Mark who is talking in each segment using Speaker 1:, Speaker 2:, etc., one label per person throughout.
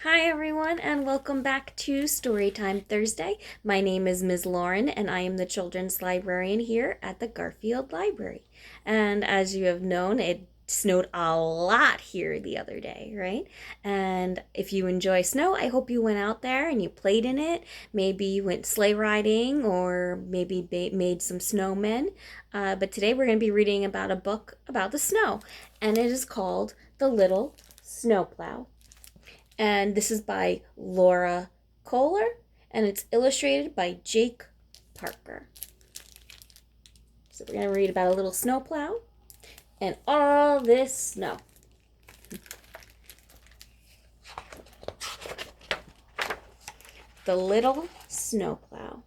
Speaker 1: Hi everyone and welcome back to Storytime Thursday. My name is Ms. Lauren and I am the children's librarian here at the Garfield Library. And as you have known, it snowed a lot here the other day, right? And if you enjoy snow, I hope you went out there and you played in it. Maybe you went sleigh riding or maybe made some snowmen. But today we're going to be reading about a book about the snow, and it is called The Little Snowplow. And this is by Laura Kohler, and it's illustrated by Jake Parker. So we're going to read about a little snowplow and all this snow. The Little Snowplow.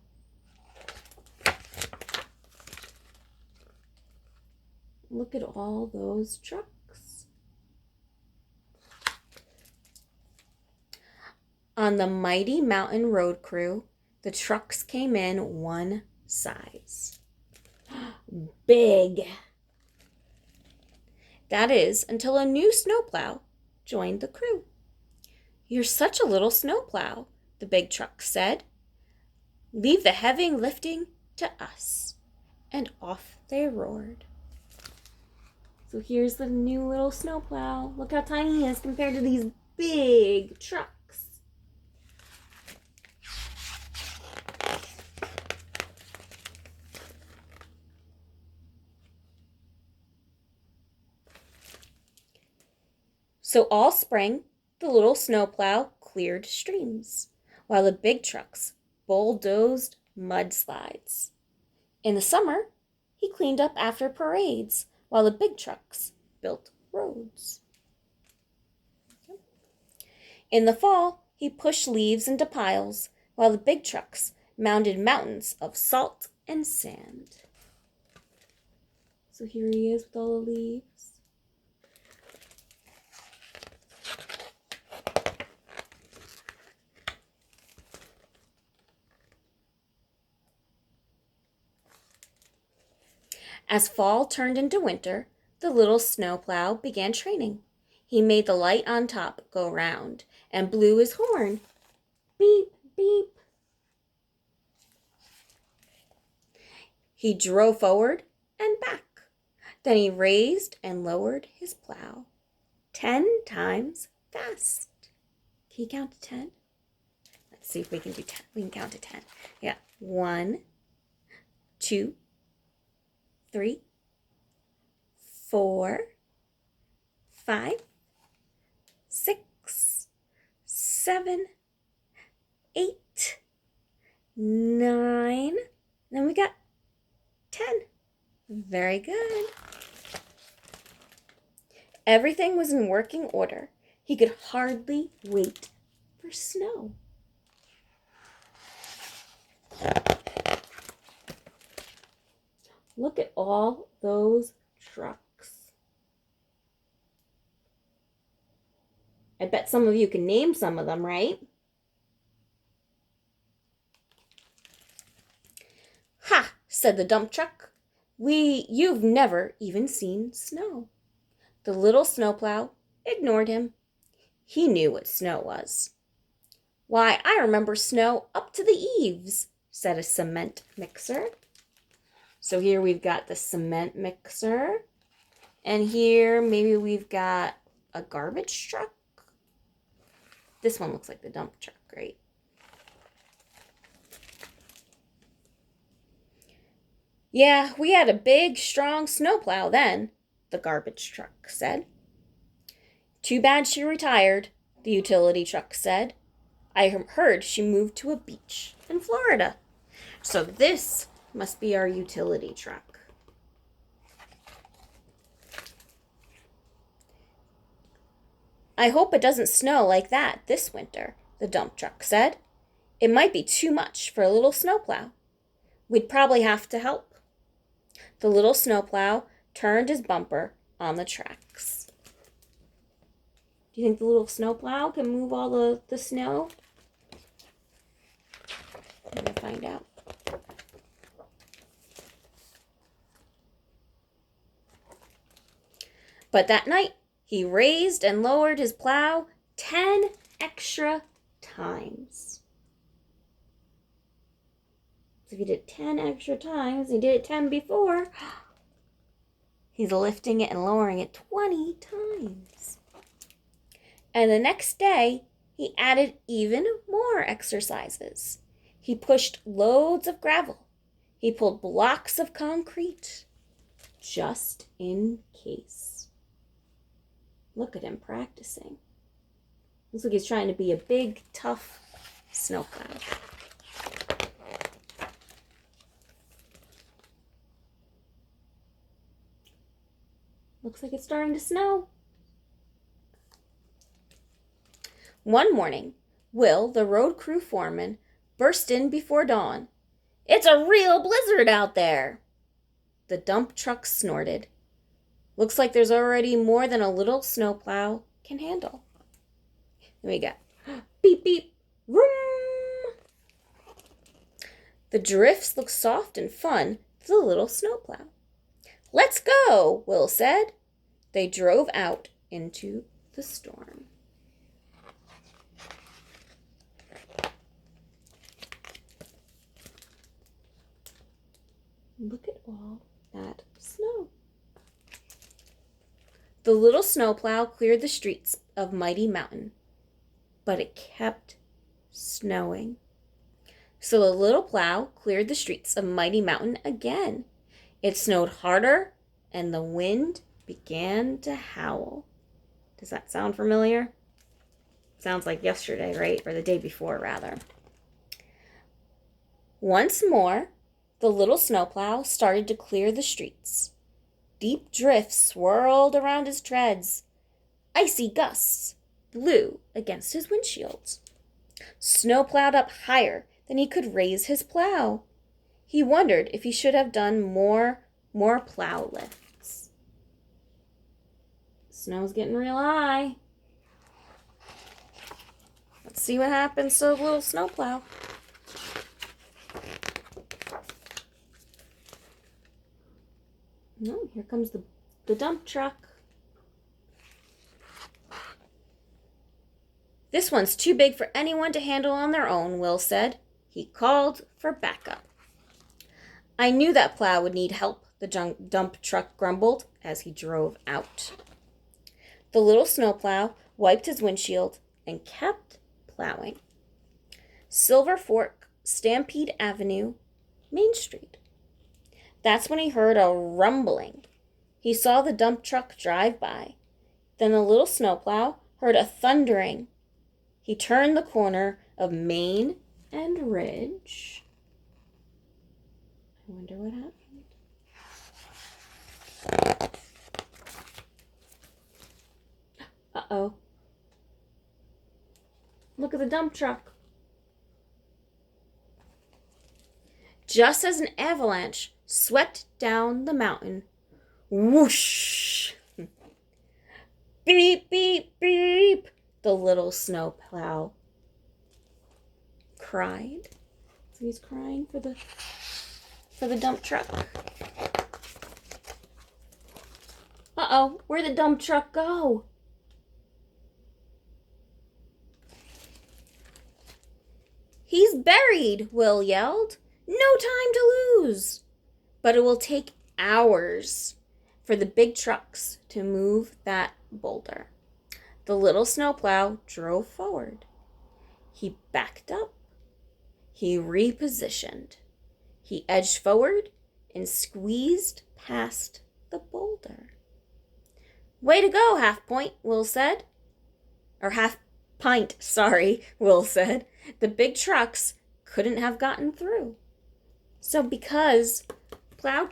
Speaker 1: Look at all those trucks. On the mighty mountain road crew, the trucks came in one size. Big. That is, until a new snowplow joined the crew. "You're such a little snowplow," the big truck said. "Leave the heavy lifting to us." And off they roared. So here's the new little snowplow. Look how tiny he is compared to these big trucks. So all spring, the little snowplow cleared streams, while the big trucks bulldozed mudslides. In the summer, he cleaned up after parades, while the big trucks built roads. In the fall, he pushed leaves into piles, while the big trucks mounted mountains of salt and sand. So here he is with all the leaves. As fall turned into winter, the little snowplow began training. He made the light on top go round and blew his horn. Beep, beep. He drove forward and back. Then he raised and lowered his plow 10 times fast. Can you count to 10? Let's see if we can do 10. We can count to 10. Yeah. 1, 2, 3, 4, 5, 6, 7, 8, 9. Then we got 10. Very good. Everything was in working order. He could hardly wait for snow. Look at all those trucks. I bet some of you can name some of them, right? "Ha," said the dump truck. You've never even seen snow." The little snowplow ignored him. He knew what snow was. "Why, I remember snow up to the eaves," said a cement mixer. So here we've got the cement mixer. And here maybe we've got a garbage truck. This one looks like the dump truck, right? "Yeah, we had a big, strong snowplow then," the garbage truck said. "Too bad she retired," the utility truck said. "I heard she moved to a beach in Florida." So this must be our utility truck. "I hope it doesn't snow like that this winter," the dump truck said. "It might be too much for a little snowplow. We'd probably have to help." The little snowplow turned his bumper on the tracks. Do you think the little snowplow can move all the snow? We're going to find out. But that night, he raised and lowered his plow 10 extra times. So if he did 10 extra times, he did it 10 before, he's lifting it and lowering it 20 times. And the next day, he added even more exercises. He pushed loads of gravel. He pulled blocks of concrete, just in case. Look at him practicing. Looks like he's trying to be a big, tough snowplow. Looks like it's starting to snow. One morning, Will, the road crew foreman, burst in before dawn. "It's a real blizzard out there!" The dump truck snorted. "Looks like there's already more than a little snowplow can handle." Then we got beep, beep, vroom. The drifts look soft and fun to the little snowplow. "Let's go," Will said. They drove out into the storm. Look at all that snow. The little snowplow cleared the streets of Mighty Mountain, but it kept snowing. So the little plow cleared the streets of Mighty Mountain again. It snowed harder, and the wind began to howl. Does that sound familiar? Sounds like yesterday, right? Or the day before, rather. Once more, the little snowplow started to clear the streets. Deep drifts swirled around his treads. Icy gusts blew against his windshields. Snow plowed up higher than he could raise his plow. He wondered if he should have done more plow lifts. Snow's getting real high. Let's see what happens to the little snowplow. No, here comes the dump truck. "This one's too big for anyone to handle on their own," Will said. He called for backup. "I knew that plow would need help," the dump truck grumbled as he drove out. The little snowplow wiped his windshield and kept plowing. Silver Fork, Stampede Avenue, Main Street. That's when he heard a rumbling. He saw the dump truck drive by. Then the little snowplow heard a thundering. He turned the corner of Main and Ridge. I wonder what happened. Uh-oh. Look at the dump truck. Just as an avalanche swept down the mountain, whoosh! Beep, beep, beep! The little snowplow cried. So he's crying for the dump truck. Uh-oh, where'd the dump truck go? "He's buried," Will yelled. "No time to lose." But it will take hours for the big trucks to move that boulder. The little snowplow drove forward. He backed up. He repositioned. He edged forward and squeezed past the boulder. "Way to go, Half Point," Will said. Or Half Pint, sorry, Will said. The big trucks couldn't have gotten through. So because the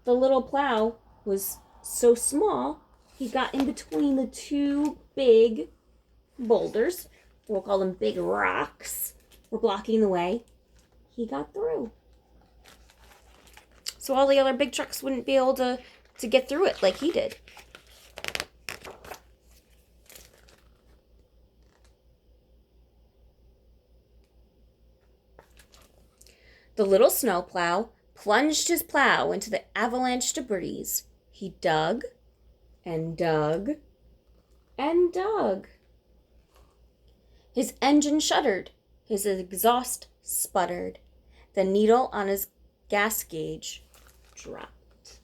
Speaker 1: little plow was so small, he got in between the two big boulders. We'll call them big rocks. Were blocking the way. He got through. So all the other big trucks wouldn't be able to get through it like he did. The little snowplow plunged his plow into the avalanche debris. He dug and dug and dug. His engine shuddered. His exhaust sputtered. The needle on his gas gauge dropped.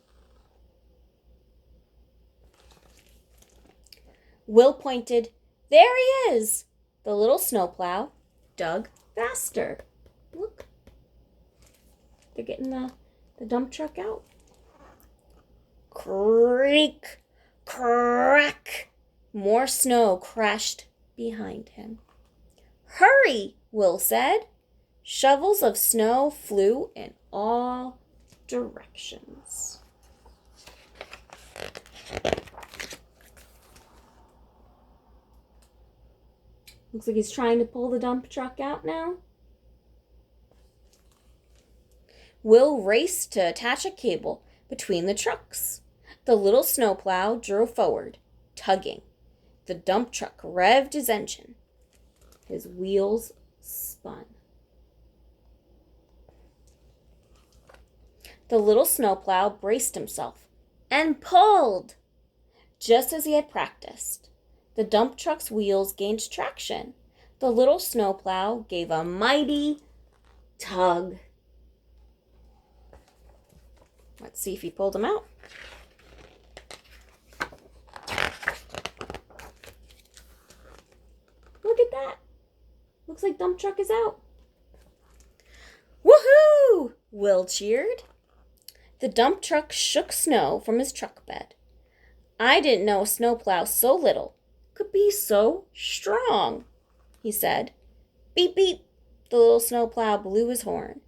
Speaker 1: Will pointed. There he is! The little snowplow dug faster. Look. They're getting the dump truck out. Creak, crack. More snow crashed behind him. Hurry, Will said. Shovels of snow flew in all directions. Looks like he's trying to pull the dump truck out now. Will raced to attach a cable between the trucks. The little snowplow drove forward, tugging. The dump truck revved his engine. His wheels spun. The little snowplow braced himself and pulled. Just as he had practiced, the dump truck's wheels gained traction. The little snowplow gave a mighty tug. Let's see if he pulled them out. Look at that. Looks like dump truck is out. Woohoo! Will cheered. The dump truck shook snow from his truck bed. I didn't know a snowplow so little could be so strong, he said. Beep, beep. The little snowplow blew his horn.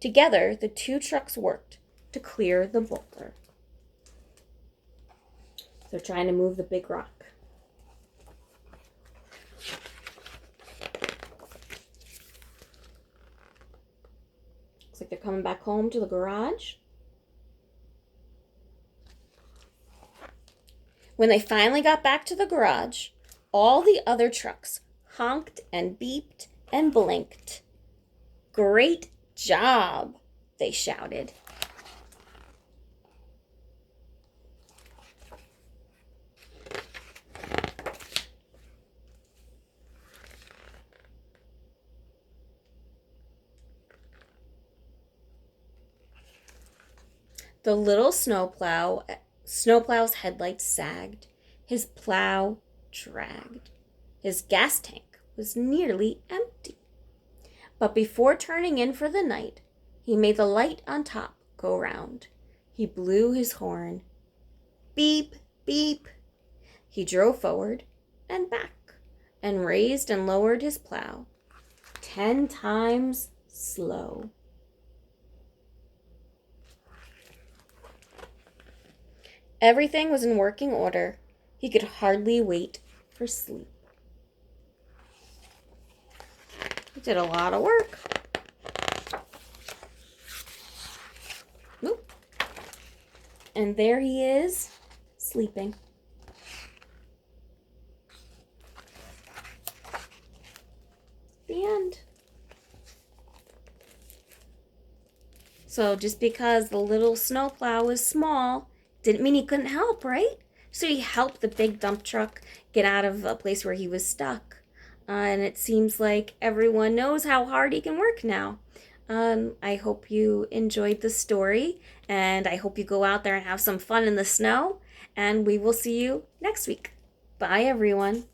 Speaker 1: Together, the two trucks worked to clear the boulder. They're trying to move the big rock. Looks like they're coming back home to the garage. When they finally got back to the garage, all the other trucks honked and beeped and blinked. Great job, they shouted. The little snowplow's headlights sagged. His plow dragged. His gas tank was nearly empty. But before turning in for the night, he made the light on top go round. He blew his horn. Beep, beep. He drove forward and back and raised and lowered his plow 10 times slow. Everything was in working order. He could hardly wait for sleep. He did a lot of work. Oop. And there he is, sleeping. The end. So just because the little snowplow was small, didn't mean he couldn't help, right? So he helped the big dump truck get out of a place where he was stuck. And it seems like everyone knows how hard he can work now. I hope you enjoyed the story, and I hope you go out there and have some fun in the snow. And we will see you next week. Bye, everyone.